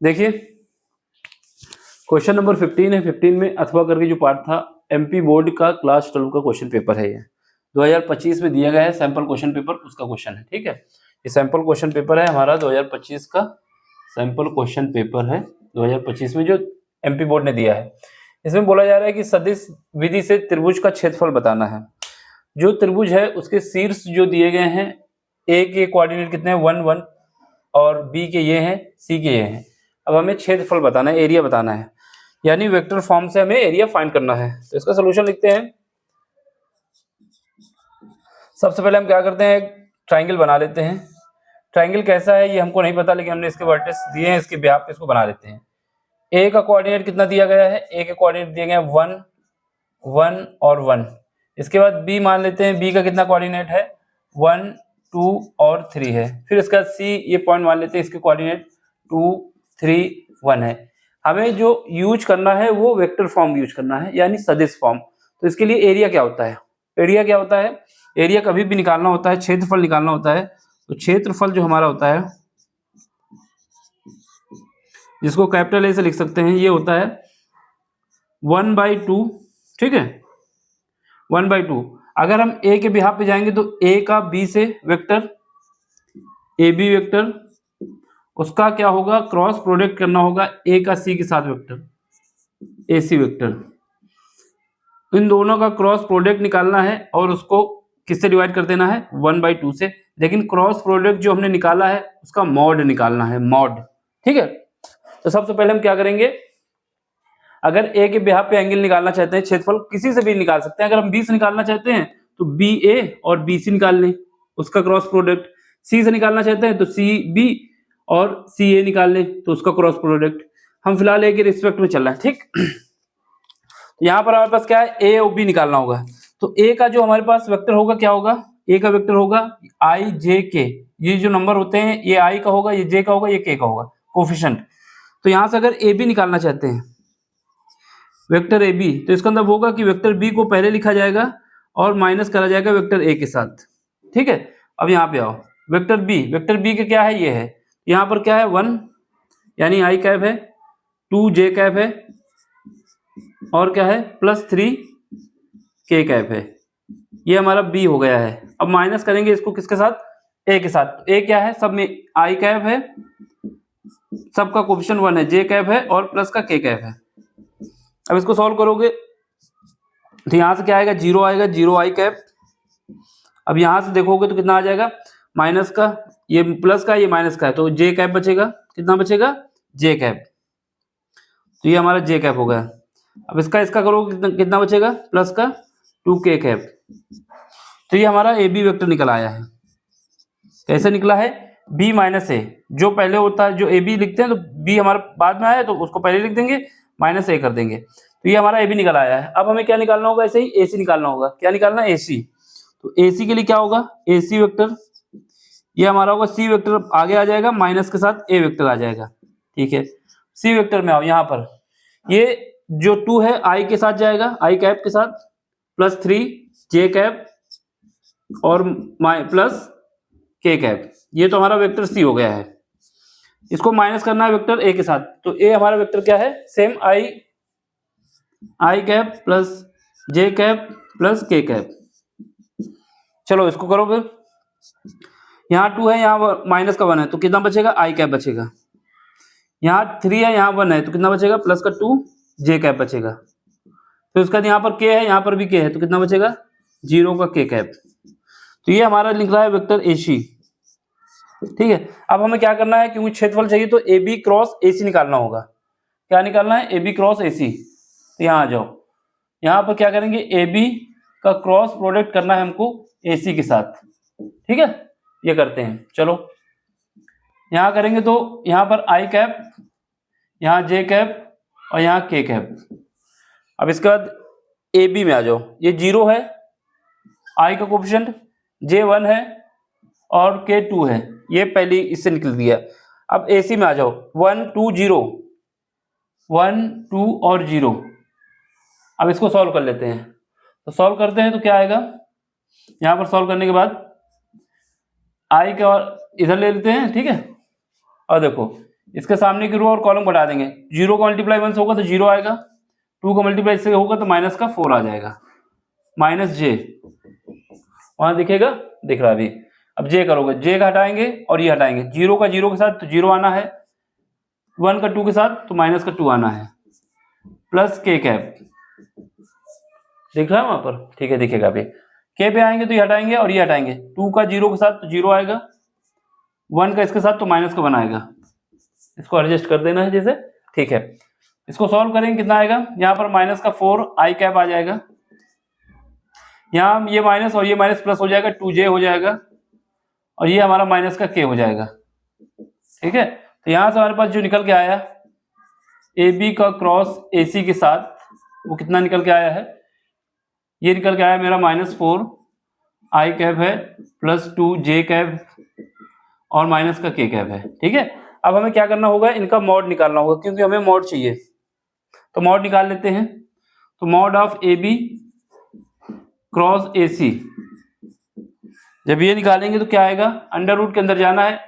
देखिए question number 15 है। 15 में अथवा करके जो पार्ट था, एमपी बोर्ड का क्लास 12 का क्वेश्चन पेपर है। ये 2025 में दिया गया है सैंपल क्वेश्चन पेपर, उसका क्वेश्चन है। ठीक है, ये सैंपल क्वेश्चन पेपर है हमारा 2025 का सैंपल क्वेश्चन पेपर है 2025 में जो एमपी बोर्ड ने दिया है। इसमें बोला जा रहा है कि सदिश विधि से त्रिभुज का क्षेत्रफल बताना है। जो त्रिभुज है उसके शीर्ष जो दिए गए हैं, ए के कोऑर्डिनेट कितने हैं 1 1 और बी के ये हैं, सी के ये हैं। अब हमें क्षेत्रफल बताना है, एरिया बताना है, यानी वेक्टर फॉर्म से हमें एरिया फाइंड करना है। तो इसका सोल्यूशन लिखते हैं। सबसे पहले हम क्या करते हैं, एक ट्राइंगल बना लेते हैं। ट्राइंगल कैसा है ये हमको नहीं पता, लेकिन हमने इसके वर्टेक्स दिए हैं, इसके बिहाफ पे इसको बना लेते हैं। ए का कोऑर्डिनेट कितना दिया गया है, ए के कोऑर्डिनेट दिए गए हैं 1 1 और 1। इसके बाद बी मान लेते हैं, बी का कितना कोऑर्डिनेट है 1 2 और 3 है। फिर इसका सी ये पॉइंट मान लेते हैं, इसके कोऑर्डिनेट 2 3 1 है। हमें जो यूज करना है वो वेक्टर फॉर्म यूज करना है, यानी सदिश फॉर्म। तो इसके लिए एरिया क्या होता है, एरिया क्या होता है, एरिया कभी भी निकालना होता है, क्षेत्रफल निकालना होता है। तो क्षेत्रफल जो हमारा होता है, जिसको कैपिटल ए से लिख सकते हैं, ये होता है 1/2। ठीक है, 1/2। अगर हम ए के बिहाफ पे जाएंगे तो ए का बी से वेक्टर, ए बी वेक्टर, उसका क्या होगा, क्रॉस प्रोडक्ट करना होगा ए का सी के साथ वेक्टर, ए सी वेक्टर। इन दोनों का क्रॉस प्रोडक्ट निकालना है और उसको किससे डिवाइड कर देना है 1/2 से। लेकिन क्रॉस प्रोडक्ट जो हमने निकाला है उसका मॉड निकालना है, मॉड। ठीक है, तो सबसे पहले हम क्या करेंगे, अगर ए के बिहाफ पे एंगल निकालना चाहते हैं, क्षेत्रफल किसी से भी निकाल सकते हैं। अगर हम बी से निकालना चाहते हैं तो बी ए और बी सी निकाल लें, उसका क्रॉस प्रोडक्ट। सी से निकालना चाहते हैं तो सी बी और सी ए निकाल लें, तो उसका क्रॉस प्रोडक्ट। हम फिलहाल ए के रिस्पेक्ट में चल रहे हैं। ठीक, तो यहाँ पर हमारे पास क्या है, ए और बी निकालना होगा। तो ए का जो हमारे पास वेक्टर होगा क्या होगा, ए का वेक्टर होगा आई जे के। ये जो नंबर होते हैं ये आई का होगा, ये जे का होगा, ये के का होगा, कोफिशिएंट। तो यहाँ से अगर ए बी निकालना चाहते हैं, वेक्टर ए बी, तो इसका मतलब होगा कि वेक्टर बी को पहले लिखा जाएगा और माइनस करा जाएगा वेक्टर ए के साथ। ठीक है, अब यहाँ पे आओ, वेक्टर बी का क्या है, ये है। यहाँ पर क्या है 1 यानी आई कैप है, 2 जे कैप है और क्या है +3 के कैप है। ये हमारा बी हो गया है। अब माइनस करेंगे इसको किसके साथ, ए के साथ। ए क्या है, सब में आई कैप है, सबका कोफिशिएंट 1 है, जे कैप है और प्लस का के कैप है। अब इसको सॉल्व करोगे तो यहाँ से क्या आएगा, 0 आएगा, 0 आई कैप। अब यहाँ से देखोगे तो कितना आ जाएगा, माइनस का, ये प्लस का, ये माइनस का है, तो जे कैप बचेगा। कितना बचेगा, जे कैप। तो ये हमारा जे कैप हो गया। अब इसका करोगे कितना बचेगा, प्लस का 2 के कैप। तो ये हमारा ए बी वेक्टर निकल आया है। कैसे निकला है, बी माइनस ए, जो पहले होता है, जो ए बी लिखते हैं तो बी हमारा बाद में आया तो उसको पहले लिख देंगे, माइनस ए कर देंगे। तो ये हमारा ए बी निकल आया है। अब हमें क्या निकालना होगा, ऐसे ही ए सी निकालना होगा। क्या निकालना है, ए सी। तो ए सी के लिए क्या होगा, ए सी वेक्टर, ये हमारा होगा सी वेक्टर, आगे आ जाएगा माइनस के साथ ए वेक्टर आ जाएगा। ठीक है, सी वेक्टर में आओ, यहाँ पर ये जो 2 है आई के साथ जाएगा, आई कैप के साथ, +3 जे कैप और प्लस के कैप। ये तो हमारा वेक्टर सी हो गया है। इसको माइनस करना है वेक्टर ए के साथ, तो ए हमारा वेक्टर क्या है, सेम आई कैप प्लस जे कैप प्लस के कैप। चलो इसको करो फिर, यहाँ 2 है, यहाँ माइनस का 1 है, तो कितना बचेगा, आई कैप बचेगा। यहाँ 3 है, यहाँ 1 है, तो कितना बचेगा, प्लस का 2 जे कैप बचेगा। फिर उसके बाद यहाँ पर के है, यहाँ पर भी के है, तो कितना बचेगा, 0 का के कैप। तो ये हमारा लिख रहा है वेक्टर ए सी। ठीक है, अब हमें क्या करना है, क्योंकि क्षेत्रफल चाहिए तो ए बी क्रॉस ए सी निकालना होगा। क्या निकालना है, ए बी क्रॉस ए सी। तो यहाँ आ जाओ, यहाँ पर क्या करेंगे, ए बी का क्रॉस प्रोडक्ट करना है हमको ए सी के साथ। ठीक है, ये करते हैं। चलो यहाँ करेंगे तो यहाँ पर आई कैप, यहाँ जे कैप और यहाँ के कैप। अब इसके बाद ए बी में आ जाओ, ये 0 है, आई का कोफिशिएंट, जे 1 है और के 2 है, ये पहली इससे निकल दिया। अब ए सी में आ जाओ, 1 2 0, 1 2 और 0। अब इसको सॉल्व कर लेते हैं। तो सॉल्व करते हैं तो क्या आएगा, यहाँ पर सॉल्व करने के बाद आई का इधर ले लेते हैं। ठीक है, और देखो इसके सामने की रो और कॉलम घटा देंगे। 0 का मल्टीप्लाई 1 से होगा तो 0 आएगा, 2 का मल्टीप्लाई से होगा तो माइनस का 4 आ जाएगा, माइनस जे वहां दिखेगा, दिख रहा अभी। अब जे करोगे, जे का हटाएंगे और ये हटाएंगे, 0 का 0 के साथ तो 0 आना है, 1 का 2 के साथ तो माइनस का 2 आना है, प्लस के कैप दिख रहा है वहां पर, ठीक है दिखेगा अभी। के पे आएंगे तो ये हटाएंगे और ये हटाएंगे, 2 का 0 के साथ तो 0 आएगा, 1 का इसके साथ तो माइनस का 1 आएगा। इसको एडजस्ट कर देना है जैसे, ठीक है। इसको सॉल्व करेंगे कितना आएगा, यहाँ पर माइनस का 4 आई कैप आ जाएगा, यहाँ ये माइनस और ये माइनस प्लस हो जाएगा, 2j हो जाएगा, और ये हमारा माइनस का k हो जाएगा, ठीक है। तो यहां से हमारे पास जो निकल के आया ए बी का क्रॉस ए सी के साथ, वो कितना निकल के आया है, ये निकल के आया मेरा -4 आई कैप है प्लस 2j कैप और माइनस का k कैप है, ठीक है। अब हमें क्या करना होगा, इनका मॉड निकालना होगा, क्योंकि हमें मॉड चाहिए, तो मॉड निकाल लेते हैं। तो mod of A B cross A C, जब ये निकालेंगे तो क्या आएगा, अंडर रूट के अंदर जाना है,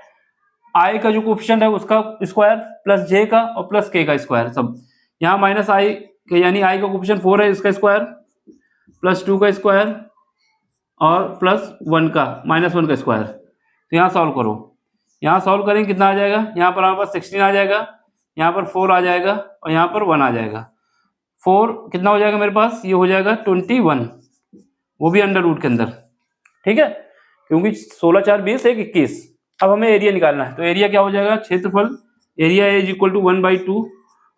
आई का जो कोफिशिएंट है उसका स्क्वायर प्लस जे का और प्लस के का स्क्वायर, सब यहाँ माइनस आई यानी आई का कोफिशिएंट 4 है, इसका स्क्वायर प्लस 2 का स्क्वायर और प्लस 1 का -1 का स्क्वायर। तो यहाँ सॉल्व करो, यहाँ सॉल्व करेंगे कितना आ जाएगा, यहाँ पर हमारे पास 16 आ जाएगा, यहाँ पर 4 आ जाएगा और यहाँ पर 1 आ जाएगा। 4 कितना हो जाएगा मेरे पास, ये हो जाएगा 21, वो भी अंडर रूट के अंदर, ठीक है, क्योंकि 16 4 20 1 21। अब हमें एरिया निकालना है, तो एरिया क्या हो जाएगा, क्षेत्रफल area is equal to 1/2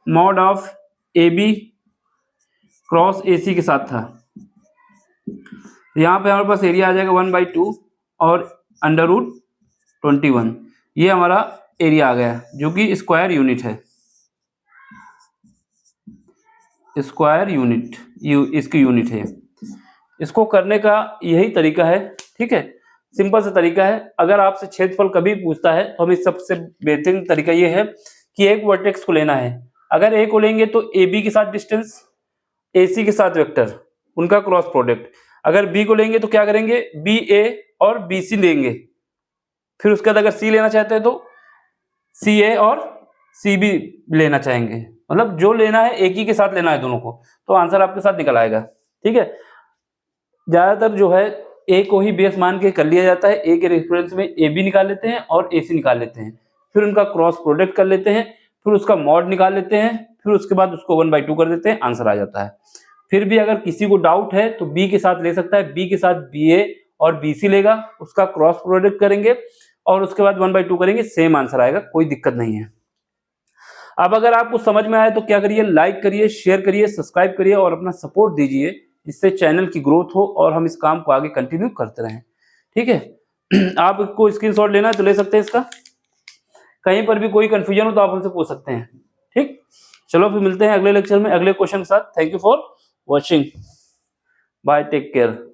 mod of A B cross A C के साथ था, यहाँ पे हमारे पास एरिया आ जाएगा 1/2 और अंडर रूट 21, ये हमारा एरिया आ गया जो कि स्क्वायर यूनिट है, स्क्वायर यूनिट इसकी यूनिट है। इसको करने का यही तरीका है, ठीक है, सिंपल सा तरीका है। अगर आपसे क्षेत्रफल कभी पूछता है तो हमें सबसे बेहतरीन तरीका ये है कि एक वर्टेक्स को लेना है, अगर ए को लेंगे तो ए बी के साथ डिस्टेंस, ए सी के साथ वेक्टर, उनका क्रॉस प्रोडक्ट। अगर बी को लेंगे तो क्या करेंगे, बी ए और बी सी लेंगे, फिर उसके बाद अगर सी लेना चाहते हैं तो सी ए और सी बी लेना चाहेंगे, मतलब जो लेना है एक ही के साथ लेना है दोनों को, तो आंसर आपके साथ निकल आएगा, ठीक है। ज्यादातर जो है ए को ही बेस मान के कर लिया जाता है, ए के रेफरेंस में ए बी निकाल लेते हैं और ए सी निकाल लेते हैं, फिर उनका क्रॉस प्रोडक्ट कर लेते हैं, फिर उसका मॉड निकाल लेते हैं, फिर उसके बाद उसको 1/2 कर देते हैं, आंसर आ जाता है। फिर भी अगर किसी को डाउट है तो बी के साथ ले सकता है, बी के साथ बी ए और बी सी लेगा, उसका क्रॉस प्रोडक्ट करेंगे और उसके बाद 1/2 करेंगे, सेम आंसर आएगा, कोई दिक्कत नहीं है। अब अगर आपको समझ में आए तो क्या करिए, लाइक करिए, शेयर करिए, सब्सक्राइब करिए और अपना सपोर्ट दीजिए, जिससे चैनल की ग्रोथ हो और हम इस काम को आगे कंटिन्यू करते रहें, ठीक है। आपको स्क्रीनशॉट लेना है तो ले सकते हैं इसका, कहीं पर भी कोई कंफ्यूजन हो तो आप हमसे पूछ सकते हैं, ठीक। चलो फिर मिलते हैं अगले लेक्चर में अगले क्वेश्चन के साथ। Thank you for watching, bye, take care.